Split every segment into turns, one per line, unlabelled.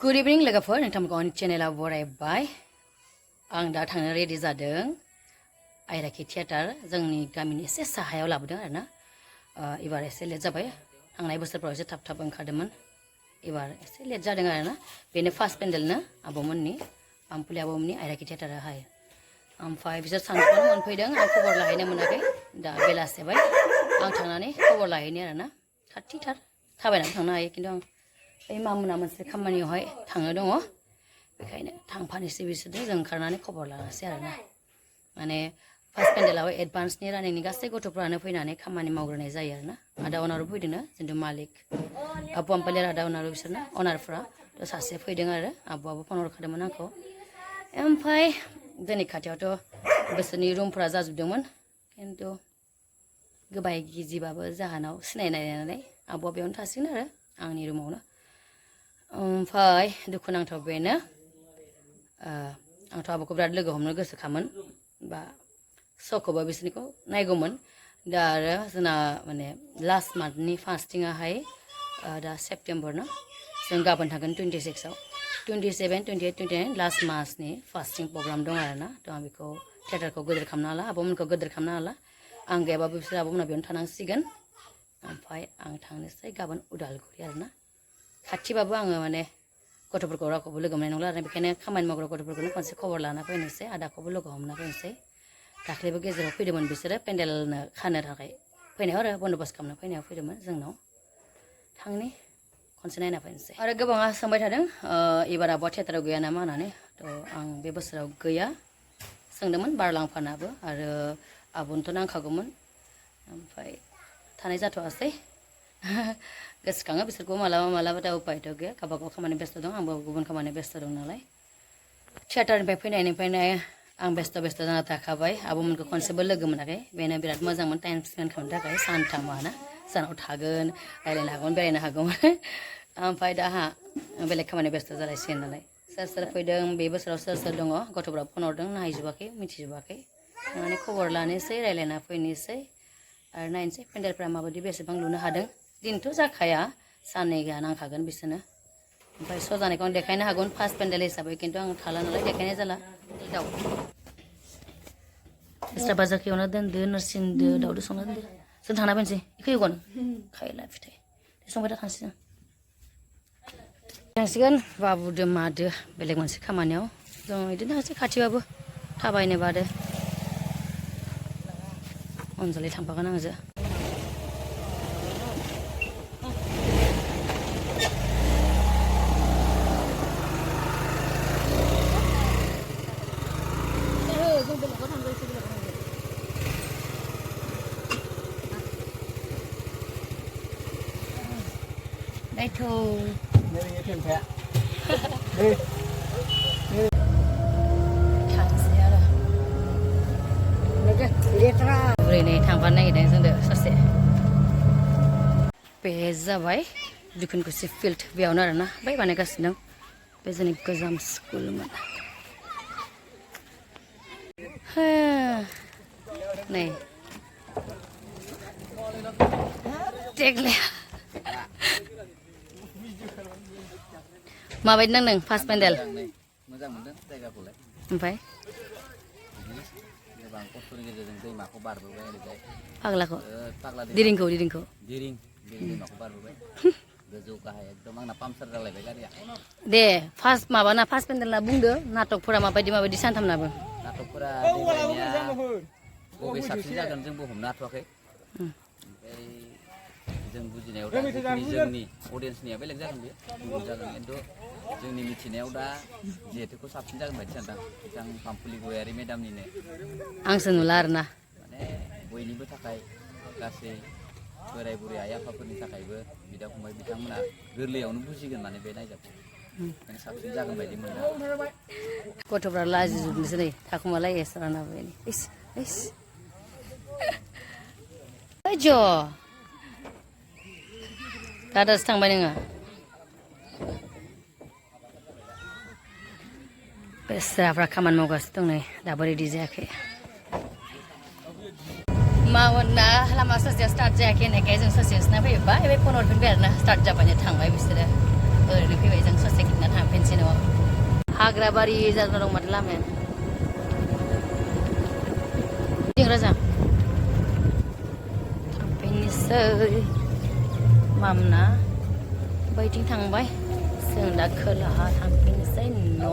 Good evening लोगोफोर नोंथांमोनखौ आंनि चेनेलाव बरायबाय आं दा थांनो रेडि जादों airakhi थियेटार जोंनि गामिनि एसे साहायाव लाबोदों आरोना एबार एसे लेट जाबाय थांनाय बोसोरफ्राव एसे थाब थाब ओंखारदोंमोन एबार एसे लेट जादों आरोना बेनो फार्स्ट पेन्डेलनो आबौमोननि आमपुलि आबौमोननि airakhi थियेटाराहाय ओमफ्राय बिसोर सानजौफुआव मोनफैदों आं खबर लाहैनो मोनाखै दा बेलासेबाय आं थांनानै खबर लाहैनो आरोना खाथिथार थाबायनानै थांनो हायो खिन्थु आं ओइ मामुना मोनसे खामानियावहाय थांनो दङ बेखायनो थांफानोसै बिसोरजों जों ओंखारनानै खबर लानोसै आरोना माने फार्स्ट पेन्डेलाव एडभान्सनि रानिंनि गासै गथ'फ्रानो फैनानै खामानि मावग्रोनाय जायो आरोना आदा अनारबो फैदोंनो जिन्थु मालिक आबु आमपालियार आदा अनार बिसोरना अनारफ्रा सासे फैदों आरो आबुआबो फन हरखादोंमोन आंखौ ओमफ्राय जोंनि खाथियावथ' बिसोरनि रुमफ्रा जाजोबदोंमोन खिन्थु गोबाय गिजिबाबो जाहानाव सिनायनाय नालाय आबुआ बेयावनो थासिगोन आरो आंनि रुमावनो ओमफ्राय दुखुनांथाव बेनो आंथ' आबौखौ बिराद लोगो हमनो गोसोखामोन बा श'खौबो बिसोरनिखौ नायगौमोन दा आरो जोंना माने लास्ट मान्थनि फास्टिंआहाय दा सेप्टेम्बर ना जों गाबोन थांगोन 26आव 27, 28, 29 लास्ट मासनि फास्टिं प्रग्राम दं आरोना थ' आं बेखौ थियेटारखौ गोदोर खालामनो हाला आबौमोनखौ गोदोर खालामनो हाला आं गैयाबाबो बिसोर आबौमोना बेयावनो थानांसिगोन ओमफ्राय आं थांनोसै गाबोन उदालगुरि आरोना खाथिबाबो आङो माने गथ'फोरखौ रावखौबो लोगो मोननाय नंला आरो बेखायनो खामानि मावग्रा गथ'फोरखौनो खनसे खबर लाना फैनोसै आदाखौबो लोगो हमना फैनोसै दाख्लैबो गेजेराव फैदोंमोन बिसोरो पेन्डेलनो खानो थाखाय फैनायाव आरो बन्द'बस्त खालामनो फैनायाव फैदोंमोन जोंनाव थांनि खनसे नायना फैनोसै आरो गोबाङा सोंबाय थादों एबार आब'आ थियेटाराव गैया नामा होननानै थ' आं बे बोसोराव गैया सोंदोंमोन बारलांफानाबो आरो आब'नोथ' नांखागौमोन ओमफ्राय थानाय जाथ'आसै गोसोखाङो बिसोरखौ मालाबा मालाबा दा उपायथ' गैया गावबागाव खामानि बेस्थ' दं आंबो गुबुन खामानि बेस्थ' दं नालाय थियेटारनिफ्राय फैनायनिफ्रायनो आं बेस्थ' जाना थाखाबाय आब'मोनखौ खनसेबो लोगो मोनाखै बेनो बिराद मोजांमोन टाइम स्पेन्ड खालामनो थाखाय सानथामाना सानाव थागोन रायज्लायनो हागौमोन बेरायनो हागौमोन ओमफ्राय दा आंहा बेलेग खामानि बेस्थ' जालायसिगोन नालाय सोर सोर फैदों बे बोसोराव सोर सोर दङ गथ'फ्रा फन हरदों नायजोबाखै मिथिजोबाखै थांनानै खबर लानोसै रायज्लायना फैनोसै आरो नायनोसै पेन्डेलफ्रा माबायदि बेसेबां लुनो हादों दिनथ' जाखाया साननै नांखागोन बिसोरनो ओमफ्राय स' जानायखौ आं देखायनो हागौमोन फार्स्ट पेन्डेल हिसाबै खिन्थु आं थाला नालाय देखायनाय जाला दाउ एक्सट्रा बाजारखौ एवना दोनदो नोरसिंदो दाउदो संना दोनदो जों थांना फैनोसै बेखौ एवगोन खायला फिथाइ संबाय दा थांसिगोन थांसिगोन बाबुदो मादो बेलेग मोनसे खामानियाव जों बिदिनो थांसै खाथिबाबो थाबायनो बादो अनजालि थांफागोन आंजो Daito. थांसै आरो ओरैनो थांफानो नागिरदों जोंदो ससे बे जाबाय दुखुनकुसि फिल्ड बेयावनो आरोना बै बानायगासिनो दं बे जोंनि गोजाम स्कुलमोन नै देग्लाय माबायदि नांदों फार्स्ट पेन्डेल
मोजां मोनदों जायगाखौलाय
ओमफ्राय
गोबां खस्थ'नि गेजेरजों दैमाखौ बारबोबाय ओरैजाय
फाग्लाखौ
फाग्ला
दिरिंखौ
दिरिं दैमाखौ बारबोबाय गोजौ गाहाय एकदम आंना पाम्पसार जालायबाय गारिया
दे फार्स्ट माबाना फार्स्ट पेन्डेलना बुंदो नाटकफोरा माबायदि सानथामनाबो
नाटकफोरा देग्लायनिया बबे साबसिन जागोन जोंबो हमनो हाथ'वाखै ओमफ्राय जों बुजिनायाव दा जोंनि अडियेन्सनिया बेलेग जागोन बे गुबुन जागोन खिन्थु जोंनि मिथिनायाव दा जिहेथुखौ साबसिन जागोन बायदि सानदां बिथां पाम्पुलि गयारि मेदामनिनो
आंसो नुला आरोना
माने बयनिबो थाखाय गासै बोराय बुरै आइ आफाफोरनि थाखायबो बिदा फंबाय बिथांमोना गोरलैयावनो बुजिगोन माने बे नायजाबखौ ओंखायनो साबसिन जागोन बायदि मोनो
गथ'फ्रा लाजिजोबनोसै नै थाखुमालाय एसरानाबो ज' दादासो थांबाय नोङो बेस्राफ्रा खामानि मावगासिनो दं नै दाबो रेडि जायाखै मावना लामा ससेयाव स्टार्ट जायाखै होननायखाय जों ससेयावसो फैबाय बे फन हरफिनबाय आरोना स्टार्ट जाबानो थांबाय बिसोरो ओरैनो फैबाय जों ससे गिदिंना थांबाय हाग्रा बारि जाना दं माथो लामाया जों राजा थांफिननोसै मामना बैथिं थांबाय जों दा खोलाहा थांफिननोसै न'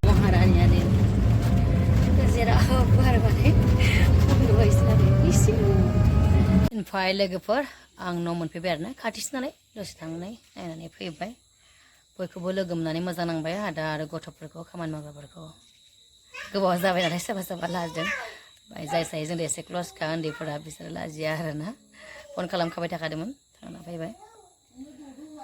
महारानियानो जेराव बारबाथाय ओमफ्राय लोगोफोर आं न' मोनफैबाय आरोना खाथिसो नालाय दसे थांनानै नायनानै फैबाय बयखौबो लोगो मोननानै मोजां नांबाय आदा आरो गथ'फोरखौ खामानि मावग्राफोरखौ गोबाव जाबाय नालाय सोरबा सोरबा लाजिदों ओमफ्राय जाय जाय जों एसे क्लसखा उन्दैफोरा बिसोरो लाजिया आरोना फन खालामखाबाय थाखादोंमोन थांना फैबाय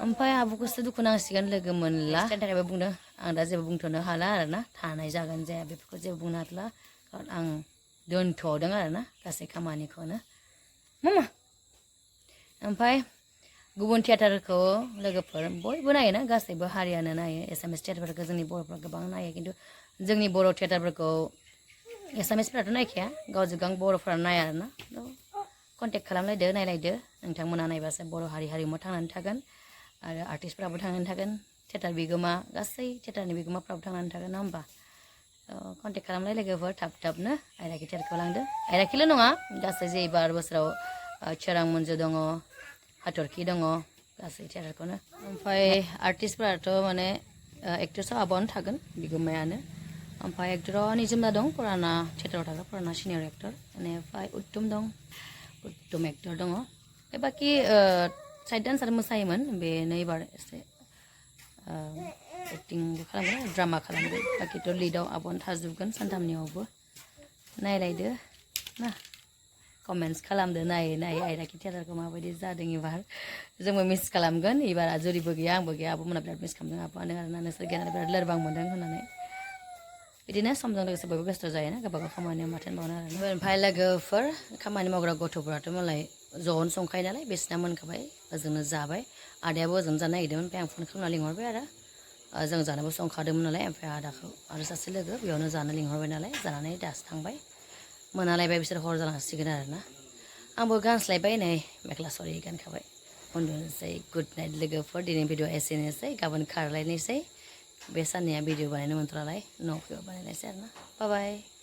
ओमफ्राय आब'खौसो दुखु नांसिगोन लोगो मोनला बेनि थाखायबो बुंदों आं दा जेबो बुंथ'नो हाला आरोना थानाय जागोन जाया बेफोरखौ जेबो बुंनो हाथ'ला खारन आं दोनथ'दों आरोना गासै खामानिखौनो मामा ओमफ्राय गुबुन थियेटारखौ लोगोफोर बयबो नायोना गासैबो हारियानो नायो एसामिस थियेटारफोरखौ जोंनि बर'फ्रा गोबां नायो खिन्थु जोंनि बर' थियेटारफोरखौ एसामिसफोराथ' नायखाया गावजों गाव बर'फोरा नाया आरोना कन्टेक्ट खालामलायदो नायलायदो नोंथांमोना नायबासो बर' हारिमु थांनानै थागोन आरो आर्टिस्टफ्राबो थांनानै थागोन थियेटार बिगोमा गासै थियेटारनि बिगोमाफ्राबो थांनानै थागोन नङा होमबा कन्टेक्ट खालामलाय लोगोफोर थाब थाबनो आइराखि थियेटारखौ लांदो आइराखिल' नङा गासै जे एबार बोसोराव सोरां मन्जु दङ हाथरखि दङ गासै थियेटारखौनो ओमफ्राय आर्टिस्टफोराथ' माने एक्ट्रेसआव आब'आनो थागोन बिगोमायानो ओमफ्राय एक्टराव निजोमना दं फुराना थियेटाराव थाग्रा फुराना सिनियर एक्टर बेनिफ्राय उत्तम दं उत्तम एक्टर दङ बाखि साइड डान्सार मोसायोमोन बेनो एबार एसे एक्टिंबो खालामगोन ड्रामा खालामगोन बाखिथ' लिडआव आब'आनो थाजोबगोन सानथामनियावबो नायलायदो ना कमेन्ट्स खालामदो नायै नायै आइराखि थियेटारखौ माबायदि जादों एबार जोंबो मिस खालामगोन एबार जुरिबो गैया आंबो गैया आब'मोना बिराद मिस खालामदों आब'आनो आरोना नोंसोर गैयानानै बिराद लोरबां मोनदों होननानै बिदिनो समजों लोगोसे बयबो बेस्थ' जायोना गावबागाव खामानियाव माथो होनबावनो आरो ओमफ्राय लोगोफोर खामानि मावग्रा गथ'फोराथ' मालाय ज'आवनो संखायो नालाय बिसिना मोनखाबाय ओजोंनो जाबाय आदायाबो ओजों जानो नागिरदोंमोन ओमफ्राय आं फन खालामना लिंहरबाय आरो जों जानोबो संखादोंमोन नालाय ओमफ्राय आदाखौ आरो सासे लोगो बेयावनो जानो लिंहरबाय नालाय जानानै दासो थांबाय मोनालायबाय बिसोर हर जालांसिगोन आरोना आंबो गानस्लायबाय नै मेख्ला सरि गानखाबाय उन्दुनोसै गुड नाइट लोगोफोर दिनै भिडिअ एसेनोसै गाबोन खारलायनोसै बे साननैया भिडिअ बानायनो मोनथ'लालाय न'आव फैबा बानायनोसै आरोना बाय बाय